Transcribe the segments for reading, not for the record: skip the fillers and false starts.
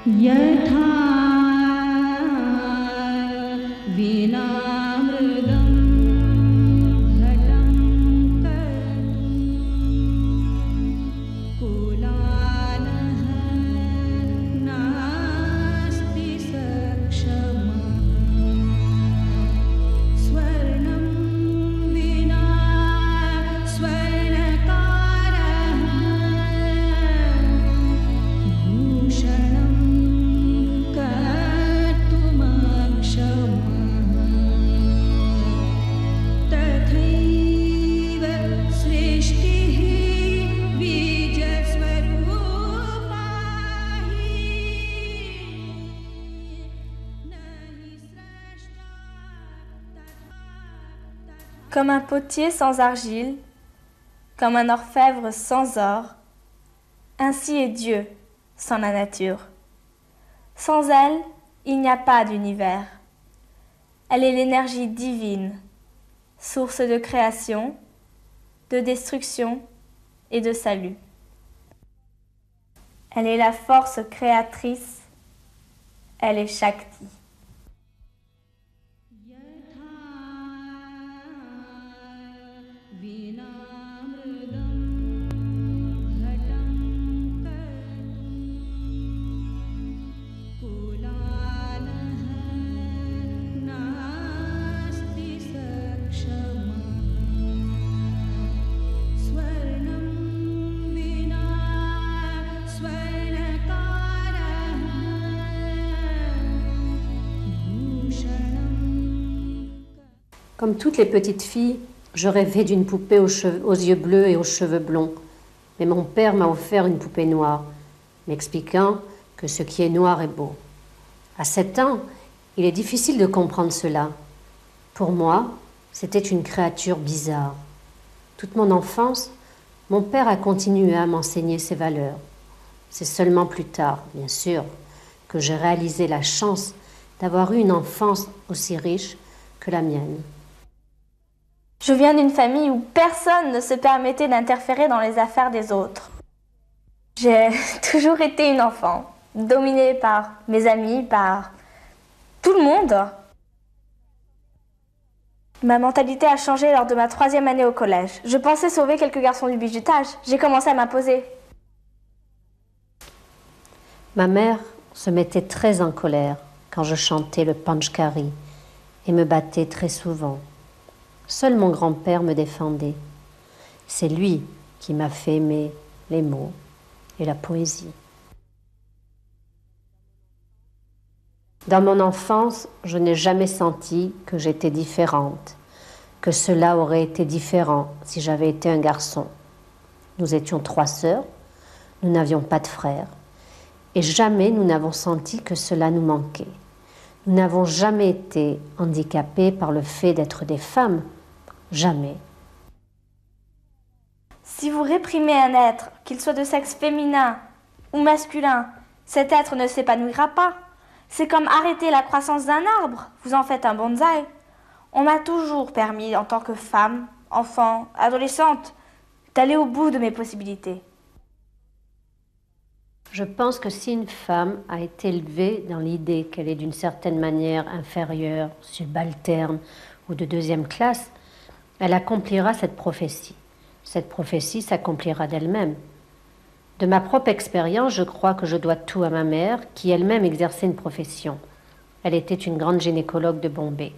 यथा वीणामृगं घटं कर्तुं कुलालः नास्ति सक्षमः स्वर्णं विना स्वर्णकारः भूषणं कर्तुमक्षमः तथैव सृष्टिः बीजस्वरूपा हि न हि सृष्टा Comme un potier sans argile, comme un orfèvre sans or, ainsi est Dieu sans la nature. Sans elle, il n'y a pas d'univers. Elle est l'énergie divine, source de création, de destruction et de salut. Elle est la force créatrice, elle est Shakti. यथा वीणामृगं घटं कर्तुं कुलालः नास्ति सक्षमः स्वर्णं विना स्वर्णकारः भूषणं Comme toutes les petites filles, je rêvais d'une poupée aux yeux bleus et aux cheveux blonds. Mais mon père m'a offert une poupée noire, m'expliquant que ce qui est noir est beau. À 7 ans, il est difficile de comprendre cela. Pour moi, c'était une créature bizarre. Toute mon enfance, mon père a continué à m'enseigner ces valeurs. C'est seulement plus tard, bien sûr, que j'ai réalisé la chance d'avoir eu une enfance aussi riche que la mienne. Je viens d'une famille où personne ne se permettait d'interférer dans les affaires des autres. J'ai toujours été une enfant, dominée par mes amis, par tout le monde. Ma mentalité a changé lors de ma 3e année au collège. Je pensais sauver quelques garçons du bizutage. J'ai commencé à m'imposer. Ma mère se mettait très en colère quand je chantais le panchkari et me battait très souvent. Seul mon grand-père me défendait. C'est lui qui m'a fait aimer les mots et la poésie. Dans mon enfance, je n'ai jamais senti que j'étais différente, que cela aurait été différent si j'avais été un garçon. Nous étions 3 sœurs, nous n'avions pas de frères, et jamais nous n'avons senti que cela nous manquait. Nous n'avons jamais été handicapés par le fait d'être des femmes. Jamais. Si vous réprimez un être, qu'il soit de sexe féminin ou masculin, cet être ne s'épanouira pas. C'est comme arrêter la croissance d'un arbre, vous en faites un bonsaï. On m'a toujours permis, en tant que femme, enfant, adolescente, d'aller au bout de mes possibilités. Je pense que si une femme a été élevée dans l'idée qu'elle est d'une certaine manière inférieure, subalterne ou de 2e classe, elle accomplira cette prophétie. Cette prophétie s'accomplira d'elle-même. De ma propre expérience, je crois que je dois tout à ma mère, qui elle-même exerçait une profession. Elle était une grande gynécologue de Bombay.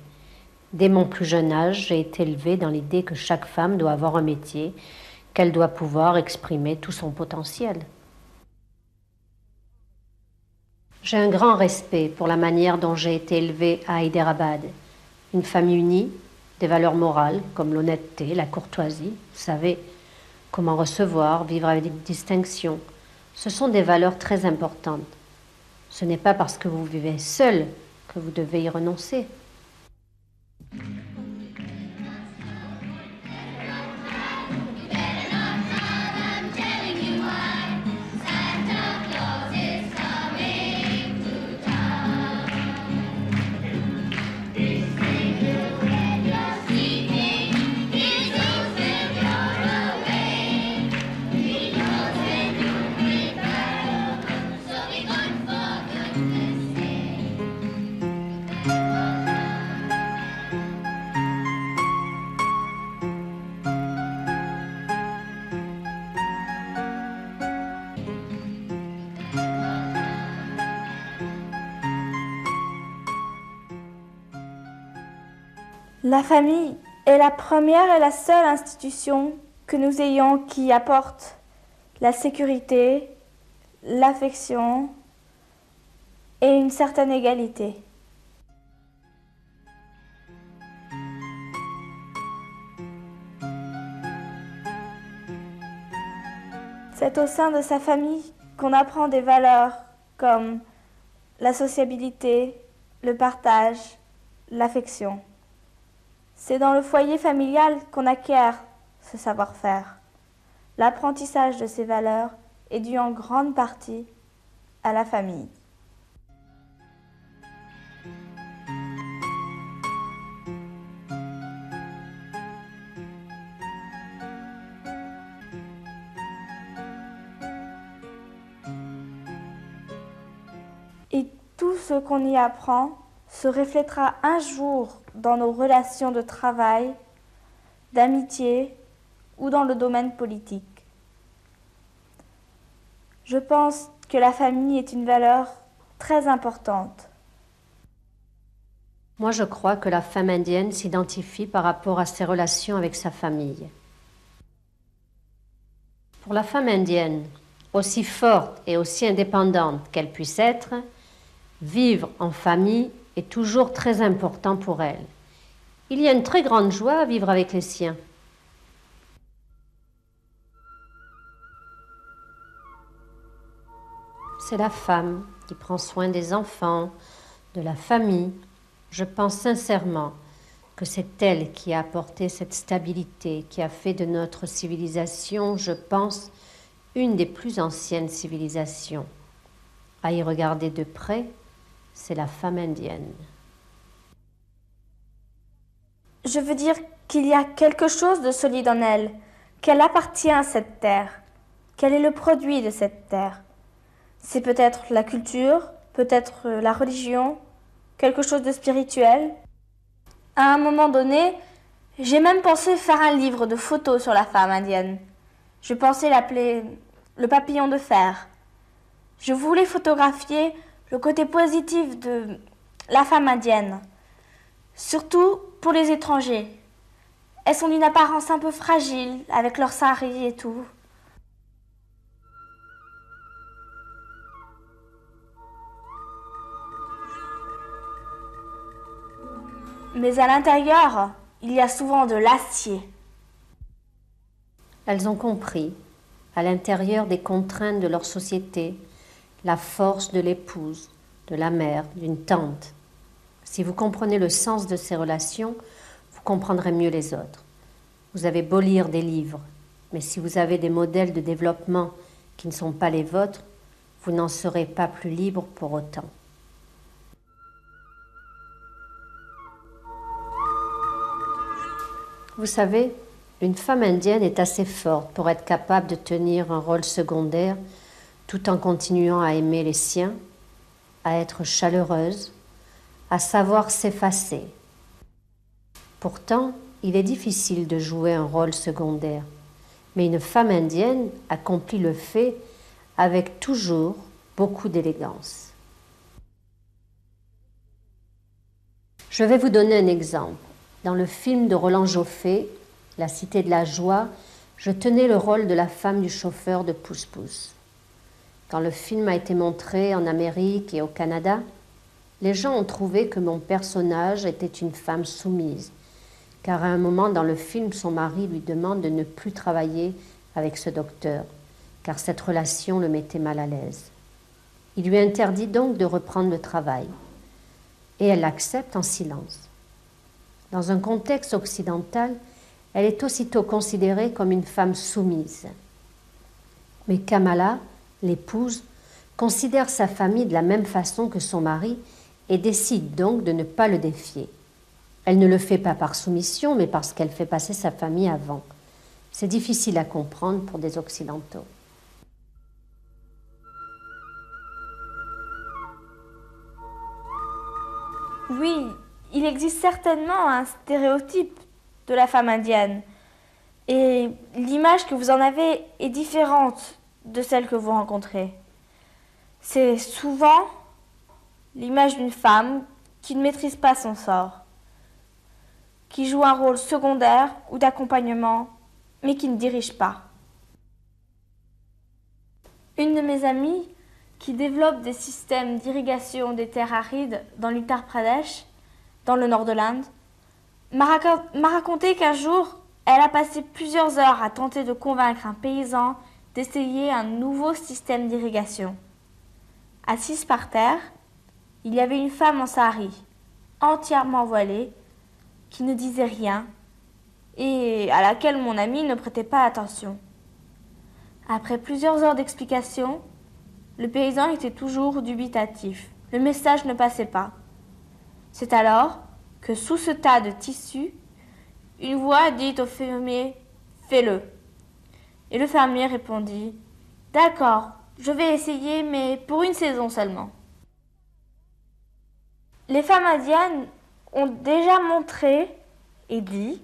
Dès mon plus jeune âge, j'ai été élevée dans l'idée que chaque femme doit avoir un métier, qu'elle doit pouvoir exprimer tout son potentiel. J'ai un grand respect pour la manière dont j'ai été élevée à Hyderabad. Une famille unie, des valeurs morales comme l'honnêteté, la courtoisie, vous savez, comment recevoir, vivre avec distinction. Ce sont des valeurs très importantes. Ce n'est pas parce que vous vivez seul que vous devez y renoncer. La famille est la première et la seule institution que nous ayons qui apporte la sécurité, l'affection et une certaine égalité. C'est au sein de sa famille qu'on apprend des valeurs comme la sociabilité, le partage, l'affection. C'est dans le foyer familial qu'on acquiert ce savoir-faire. L'apprentissage de ces valeurs est dû en grande partie à la famille. Et tout ce qu'on y apprend se reflètera un jour dans nos relations de travail, d'amitié ou dans le domaine politique. Je pense que la famille est une valeur très importante. Moi, je crois que la femme indienne s'identifie par rapport à ses relations avec sa famille. Pour la femme indienne, aussi forte et aussi indépendante qu'elle puisse être, vivre en famille est toujours très important pour elle. Il y a une très grande joie à vivre avec les siens. C'est la femme qui prend soin des enfants, de la famille. Je pense sincèrement que c'est elle qui a apporté cette stabilité, qui a fait de notre civilisation, je pense, une des plus anciennes civilisations. À y regarder de près, c'est la femme indienne. Je veux dire qu'il y a quelque chose de solide en elle, qu'elle appartient à cette terre, qu'elle est le produit de cette terre. C'est peut-être la culture, peut-être la religion, quelque chose de spirituel. À un moment donné, j'ai même pensé faire un livre de photos sur la femme indienne. Je pensais l'appeler le papillon de fer. Je voulais photographier le côté positif de la femme indienne, surtout pour les étrangers. Elles sont d'une apparence un peu fragile, avec leurs saris et tout. Mais à l'intérieur, il y a souvent de l'acier. Elles ont compris, à l'intérieur des contraintes de leur société, la force de l'épouse, de la mère, d'une tante. Si vous comprenez le sens de ces relations, vous comprendrez mieux les autres. Vous avez beau lire des livres, mais si vous avez des modèles de développement qui ne sont pas les vôtres, vous n'en serez pas plus libre pour autant. Vous savez, une femme indienne est assez forte pour être capable de tenir un rôle secondaire tout en continuant à aimer les siens, à être chaleureuse, à savoir s'effacer. Pourtant, il est difficile de jouer un rôle secondaire, mais une femme indienne accomplit le fait avec toujours beaucoup d'élégance. Je vais vous donner un exemple. Dans le film de Roland Joffé, La Cité de la Joie, je tenais le rôle de la femme du chauffeur de pousse-pousse. Quand le film a été montré en Amérique et au Canada, les gens ont trouvé que mon personnage était une femme soumise, car à un moment dans le film, son mari lui demande de ne plus travailler avec ce docteur, car cette relation le mettait mal à l'aise. Il lui interdit donc de reprendre le travail, et elle l'accepte en silence. Dans un contexte occidental, elle est aussitôt considérée comme une femme soumise. Mais Kamala, l'épouse, considère sa famille de la même façon que son mari et décide donc de ne pas le défier. Elle ne le fait pas par soumission, mais parce qu'elle fait passer sa famille avant. C'est difficile à comprendre pour des Occidentaux. Oui, il existe certainement un stéréotype de la femme indienne. Et l'image que vous en avez est différente de celle que vous rencontrez. C'est souvent l'image d'une femme qui ne maîtrise pas son sort, qui joue un rôle secondaire ou d'accompagnement, mais qui ne dirige pas. Une de mes amies, qui développe des systèmes d'irrigation des terres arides dans l'Uttar Pradesh, dans le nord de l'Inde, m'a raconté qu'un jour, elle a passé plusieurs heures à tenter de convaincre un paysan d'essayer un nouveau système d'irrigation. Assise par terre, il y avait une femme en sari, entièrement voilée, qui ne disait rien et à laquelle mon ami ne prêtait pas attention. Après plusieurs heures d'explications, le paysan était toujours dubitatif. Le message ne passait pas. C'est alors que sous ce tas de tissus, une voix dit au fermier « Fais-le ». Et le fermier répondit « D'accord, je vais essayer, mais pour une saison seulement ». Les femmes indiennes ont déjà montré et dit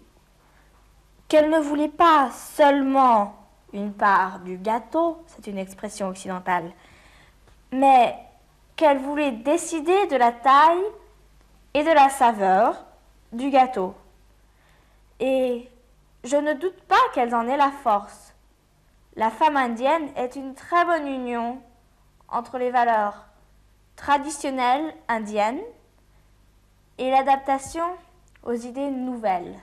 qu'elles ne voulaient pas seulement une part du gâteau, c'est une expression occidentale, mais qu'elles voulaient décider de la taille et de la saveur du gâteau. Et je ne doute pas qu'elles en aient la force. La femme indienne est une très bonne union entre les valeurs traditionnelles indiennes et l'adaptation aux idées nouvelles.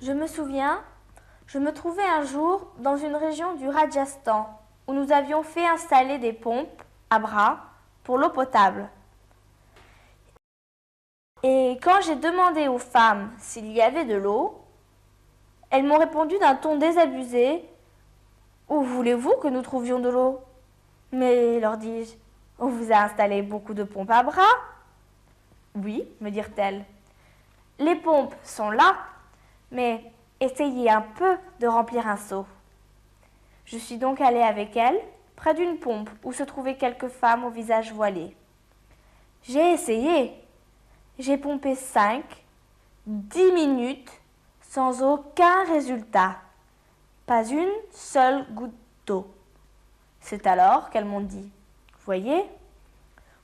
Je me souviens, je me trouvais un jour dans une région du Rajasthan où nous avions fait installer des pompes à bras pour l'eau potable. Et quand j'ai demandé aux femmes s'il y avait de l'eau, elles m'ont répondu d'un ton désabusé « Où voulez-vous que nous trouvions de l'eau ?» Mais, leur dis-je, on vous a installé beaucoup de pompes à bras ? Oui, me dirent-elles. Les pompes sont là, mais essayez un peu de remplir un seau. Je suis donc allée avec elles près d'une pompe où se trouvaient quelques femmes au visage voilé. J'ai essayé. J'ai pompé 5, 10 minutes sans aucun résultat. Pas une seule goutte d'eau. C'est alors qu'elles m'ont dit « Voyez,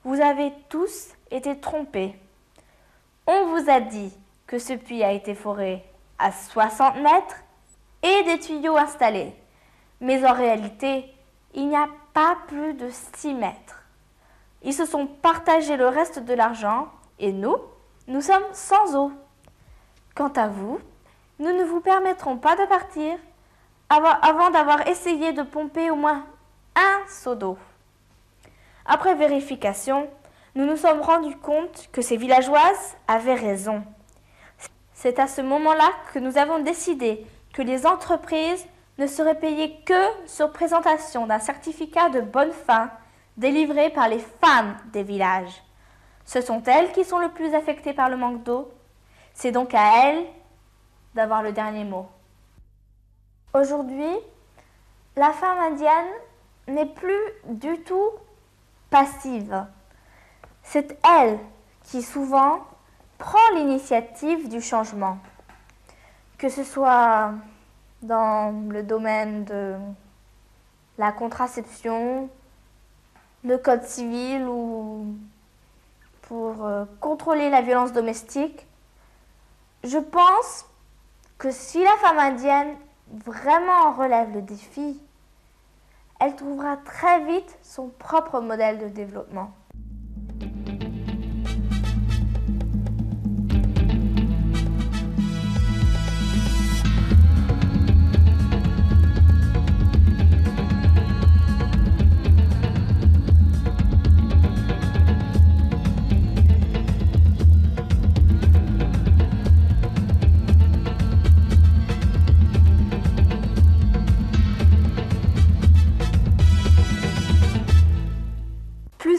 vous avez tous été trompés. On vous a dit que ce puits a été foré à 60 mètres et des tuyaux installés. Mais en réalité, il n'y a pas plus de 6 mètres. Ils se sont partagés le reste de l'argent et nous sommes sans eau. Quant à vous, nous ne vous permettrons pas de partir avant d'avoir essayé de pomper au moins un seau d'eau. » Après vérification, nous nous sommes rendus compte que ces villageoises avaient raison. C'est à ce moment-là que nous avons décidé que les entreprises ne seraient payées que sur présentation d'un certificat de bonne fin délivré par les femmes des villages. Ce sont elles qui sont le plus affectées par le manque d'eau. C'est donc à elles d'avoir le dernier mot. Aujourd'hui, la femme indienne n'est plus du tout passive. C'est elle qui souvent prend l'initiative du changement, que ce soit dans le domaine de la contraception, le code civil ou pour contrôler la violence domestique. Je pense que si la femme indienne vraiment relève le défi, elle trouvera très vite son propre modèle de développement.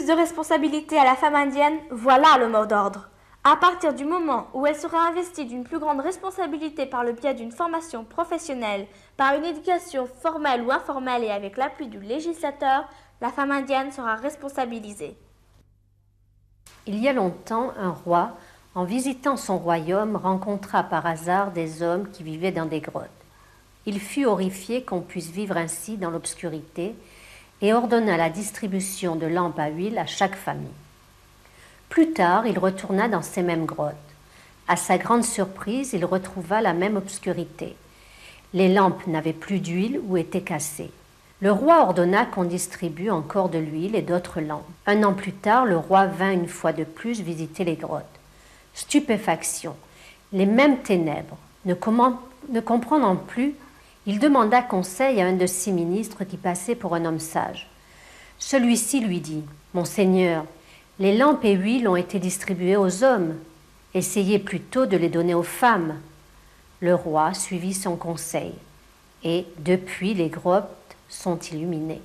De responsabilité à la femme indienne, voilà le mot d'ordre. À partir du moment où elle sera investie d'une plus grande responsabilité par le biais d'une formation professionnelle, par une éducation formelle ou informelle et avec l'appui du législateur, la femme indienne sera responsabilisée. Il y a longtemps, un roi en visitant son royaume, rencontra par hasard des hommes qui vivaient dans des grottes. Il fut horrifié qu'on puisse vivre ainsi dans l'obscurité et ordonna la distribution de lampes à huile à chaque famille. Plus tard, il retourna dans ces mêmes grottes. À sa grande surprise, il retrouva la même obscurité. Les lampes n'avaient plus d'huile ou étaient cassées. Le roi ordonna qu'on distribue encore de l'huile et d'autres lampes. 1 an plus tard, le roi vint une fois de plus visiter les grottes. Stupéfaction, les mêmes ténèbres. Ne comprenant plus, il demanda conseil à un de ses ministres qui passait pour un homme sage. Celui-ci lui dit « Monseigneur, les lampes et huiles ont été distribuées aux hommes. Essayez plutôt de les donner aux femmes. » Le roi suivit son conseil et depuis les grottes sont illuminées.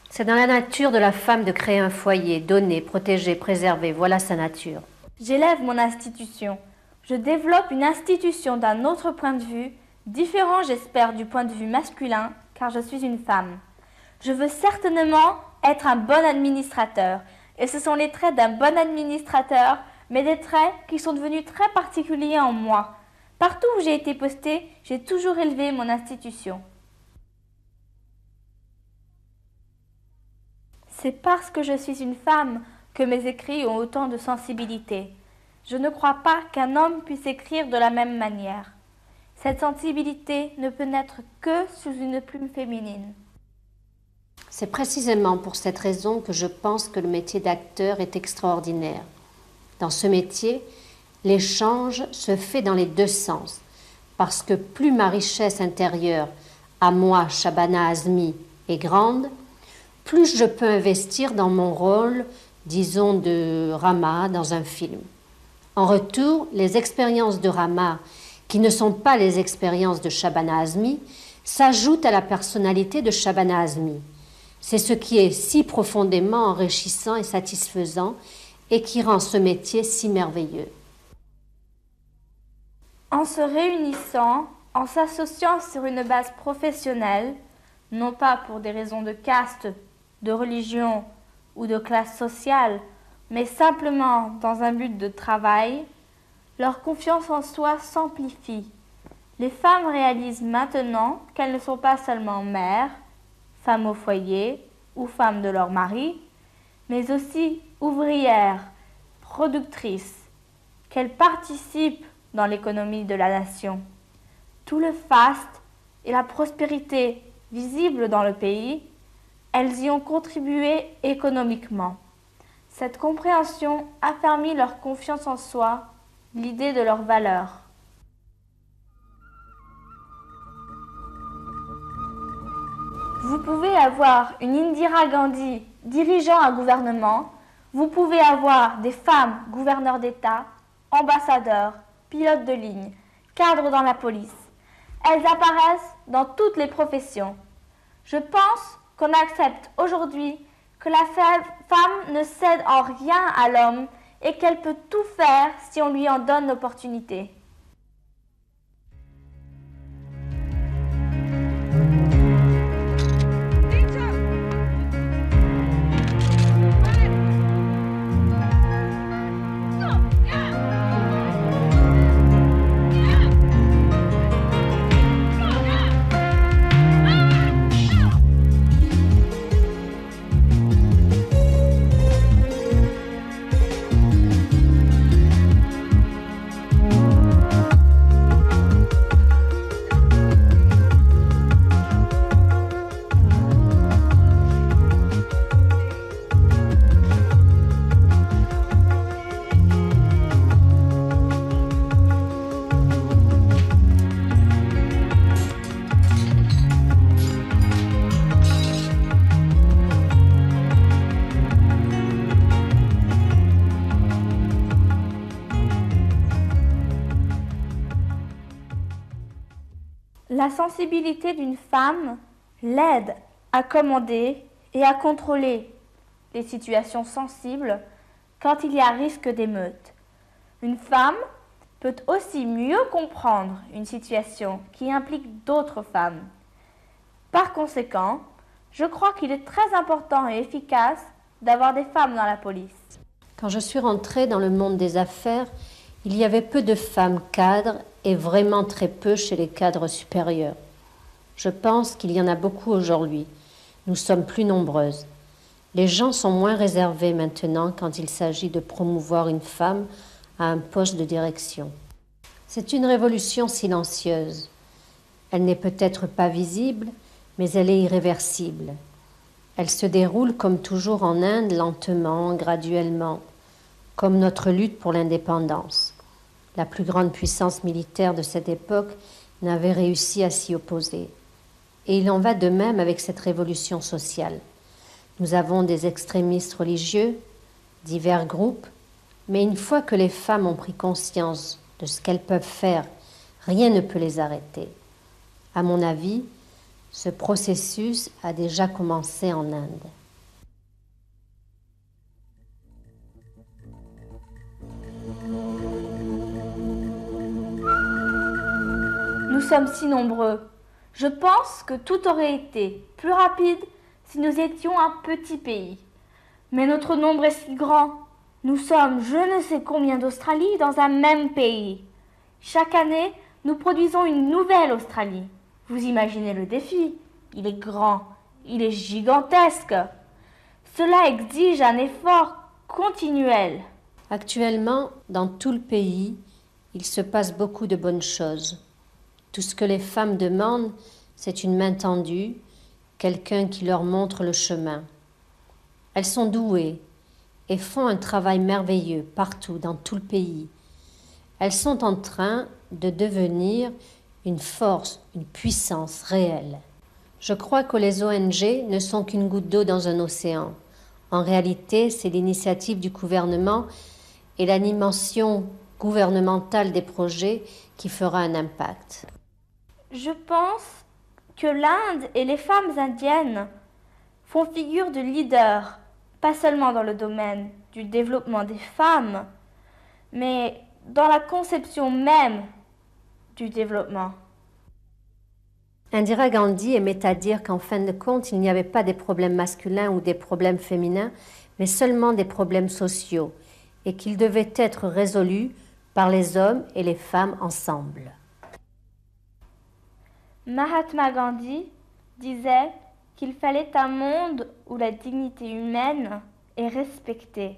C'est dans la nature de la femme de créer un foyer, donner, protéger, préserver. Voilà sa nature. J'élève mon institution. Je développe une institution d'un autre point de vue, différent, j'espère, du point de vue masculin, car je suis une femme. Je veux certainement être un bon administrateur, et ce sont les traits d'un bon administrateur, mais des traits qui sont devenus très particuliers en moi. Partout où j'ai été postée, j'ai toujours élevé mon institution. C'est parce que je suis une femme que mes écrits ont autant de sensibilité. Je ne crois pas qu'un homme puisse écrire de la même manière. Cette sensibilité ne peut naître que sous une plume féminine. C'est précisément pour cette raison que je pense que le métier d'acteur est extraordinaire. Dans ce métier, l'échange se fait dans les deux sens, parce que plus ma richesse intérieure, à moi, Shabana Azmi, est grande, plus je peux investir dans mon rôle, disons, de Rama dans un film. En retour, les expériences de Rama, qui ne sont pas les expériences de Shabana Azmi, s'ajoutent à la personnalité de Shabana Azmi. C'est ce qui est si profondément enrichissant et satisfaisant et qui rend ce métier si merveilleux. En se réunissant, en s'associant sur une base professionnelle, non pas pour des raisons de caste, de religion ou de classe sociale, mais simplement dans un but de travail, leur confiance en soi s'amplifie. Les femmes réalisent maintenant qu'elles ne sont pas seulement mères, femmes au foyer ou femmes de leur mari, mais aussi ouvrières, productrices, qu'elles participent dans l'économie de la nation. Tout le faste et la prospérité visibles dans le pays, elles y ont contribué économiquement. Cette compréhension affermit leur confiance en soi, l'idée de leur valeur. Vous pouvez avoir une Indira Gandhi dirigeant un gouvernement, vous pouvez avoir des femmes gouverneurs d'État, ambassadeurs, pilotes de ligne, cadres dans la police. Elles apparaissent dans toutes les professions. Je pense qu'on accepte aujourd'hui que la femme ne cède en rien à l'homme et qu'elle peut tout faire si on lui en donne l'opportunité. La sensibilité d'une femme l'aide à commander et à contrôler les situations sensibles quand il y a risque d'émeute. Une femme peut aussi mieux comprendre une situation qui implique d'autres femmes. Par conséquent, je crois qu'il est très important et efficace d'avoir des femmes dans la police. Quand je suis rentrée dans le monde des affaires, il y avait peu de femmes cadres et vraiment très peu chez les cadres supérieurs. Je pense qu'il y en a beaucoup aujourd'hui. Nous sommes plus nombreuses. Les gens sont moins réservés maintenant quand il s'agit de promouvoir une femme à un poste de direction. C'est une révolution silencieuse. Elle n'est peut-être pas visible, mais elle est irréversible. Elle se déroule comme toujours en Inde, lentement, graduellement, comme notre lutte pour l'indépendance. La plus grande puissance militaire de cette époque n'avait réussi à s'y opposer. Et il en va de même avec cette révolution sociale. Nous avons des extrémistes religieux, divers groupes, mais une fois que les femmes ont pris conscience de ce qu'elles peuvent faire, rien ne peut les arrêter. À mon avis, ce processus a déjà commencé en Inde. Nous sommes si nombreux. Je pense que tout aurait été plus rapide si nous étions un petit pays. Mais notre nombre est si grand. Nous sommes je ne sais combien d'Australie dans un même pays. Chaque année, nous produisons une nouvelle Australie. Vous imaginez le défi. Il est grand, il est gigantesque. Cela exige un effort continuel. Actuellement, dans tout le pays, il se passe beaucoup de bonnes choses. Tout ce que les femmes demandent, c'est une main tendue, quelqu'un qui leur montre le chemin. Elles sont douées et font un travail merveilleux partout, dans tout le pays. Elles sont en train de devenir une force, une puissance réelle. Je crois que les ONG ne sont qu'une goutte d'eau dans un océan. En réalité, c'est l'initiative du gouvernement et l'animation gouvernementale des projets qui fera un impact. Je pense que l'Inde et les femmes indiennes font figure de leader, pas seulement dans le domaine du développement des femmes, mais dans la conception même du développement. Indira Gandhi aimait à dire qu'en fin de compte, il n'y avait pas des problèmes masculins ou des problèmes féminins, mais seulement des problèmes sociaux, et qu'ils devaient être résolus par les hommes et les femmes ensemble. Mahatma Gandhi disait qu'il fallait un monde où la dignité humaine est respectée.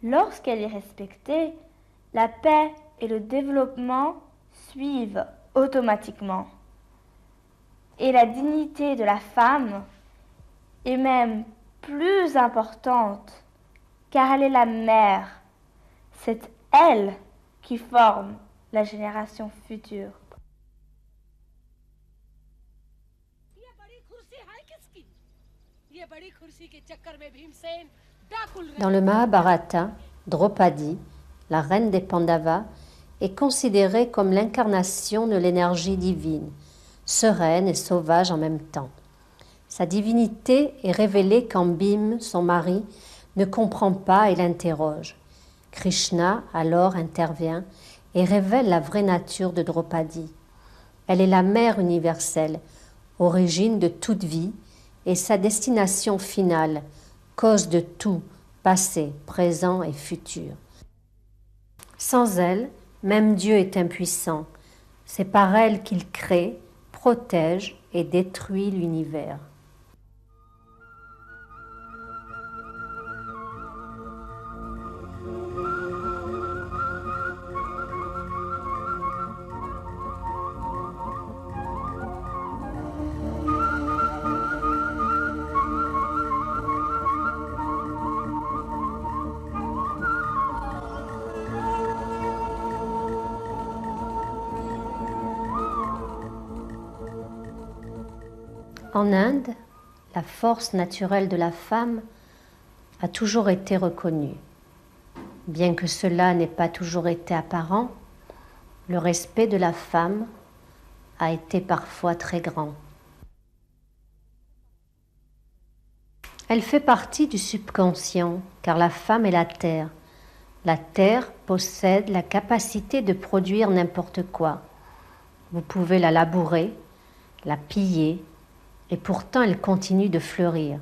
Lorsqu'elle est respectée, la paix et le développement suivent automatiquement. Et la dignité de la femme est même plus importante car elle est la mère. C'est elle qui forme la génération future. Dans le Mahabharata, Draupadi, la reine des Pandavas, est considérée comme l'incarnation de l'énergie divine, sereine et sauvage en même temps. Sa divinité est révélée quand Bhim, son mari, ne comprend pas et l'interroge. Krishna alors intervient et révèle la vraie nature de Draupadi. Elle est la mère universelle, origine de toute vie, et sa destination finale, cause de tout, passé, présent et futur. Sans elle, même Dieu est impuissant. C'est par elle qu'il crée, protège et détruit l'univers. En Inde, la force naturelle de la femme a toujours été reconnue. Bien que cela n'ait pas toujours été apparent, le respect de la femme a été parfois très grand. Elle fait partie du subconscient, car la femme est la terre. La terre possède la capacité de produire n'importe quoi. Vous pouvez la labourer, la piller, et pourtant elle continue de fleurir.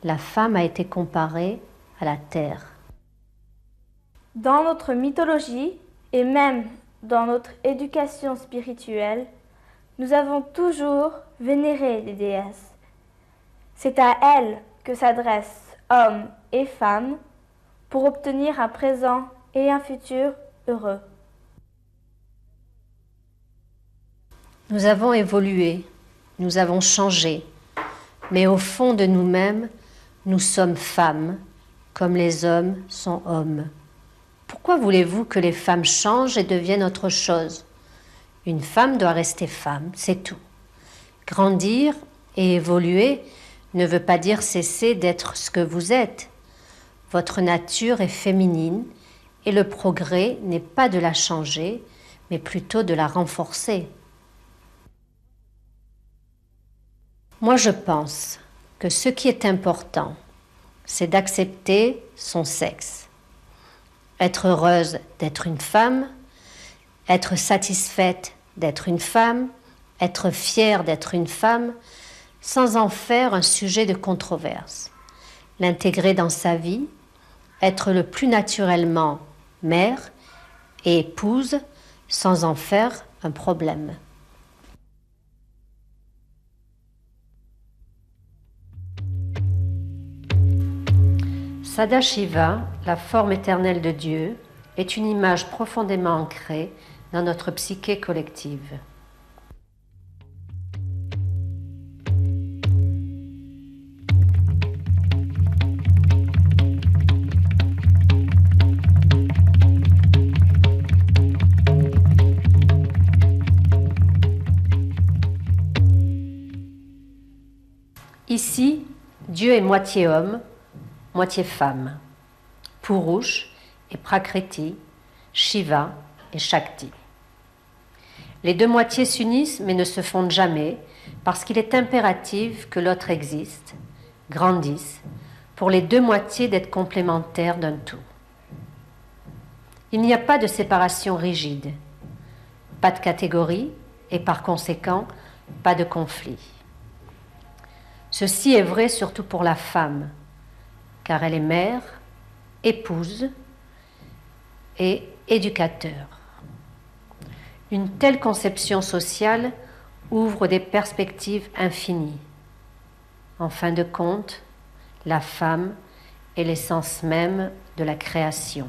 La femme a été comparée à la terre. Dans notre mythologie et même dans notre éducation spirituelle, nous avons toujours vénéré les déesses. C'est à elles que s'adressent hommes et femmes pour obtenir un présent et un futur heureux. Nous avons évolué, nous avons changé, mais au fond de nous-mêmes, nous sommes femmes, comme les hommes sont hommes. Pourquoi voulez-vous que les femmes changent et deviennent autre chose? Une femme doit rester femme, c'est tout. Grandir et évoluer ne veut pas dire cesser d'être ce que vous êtes. Votre nature est féminine et le progrès n'est pas de la changer, mais plutôt de la renforcer. Moi, je pense que ce qui est important, c'est d'accepter son sexe. Être heureuse d'être une femme, être satisfaite d'être une femme, être fière d'être une femme, sans en faire un sujet de controverse. L'intégrer dans sa vie, être le plus naturellement mère et épouse, sans en faire un problème. Sadashiva, la forme éternelle de Dieu, est une image profondément ancrée dans notre psyché collective. Ici, Dieu est moitié homme, moitié femme, Purush et Prakriti, Shiva et Shakti. Les deux moitiés s'unissent mais ne se fondent jamais parce qu'il est impératif que l'autre existe, grandisse, pour les deux moitiés d'être complémentaires d'un tout. Il n'y a pas de séparation rigide, pas de catégorie et par conséquent pas de conflit. Ceci est vrai surtout pour la femme, car elle est mère, épouse et éducateur. Une telle conception sociale ouvre des perspectives infinies. En fin de compte, la femme est l'essence même de la création.